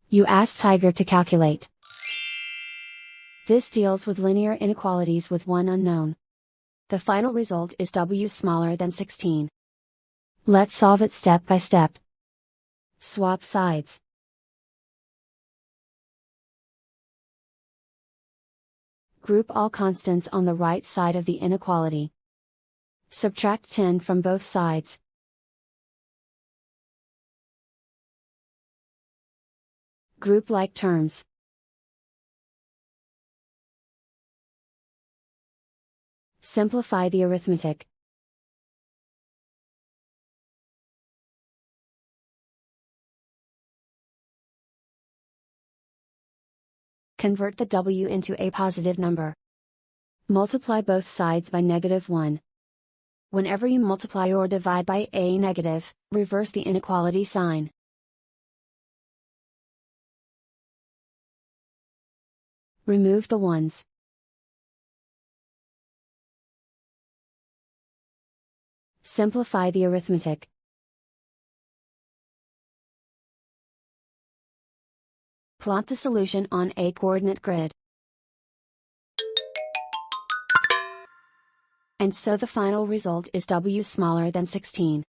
You ask Tiger to calculate. This deals with linear inequalities with one unknown. The final result is W smaller than 16. Let's solve it step by step. Swap sides. Group all constants on the right side of the inequality. Subtract 10 from both sides. Group like terms. Simplify the arithmetic. Convert the W into a positive number. Multiply both sides by -1. Whenever you multiply or divide by a negative, reverse the inequality sign. Remove the ones. Simplify the arithmetic. Plot the solution on a coordinate grid. And so the final result is W smaller than 16.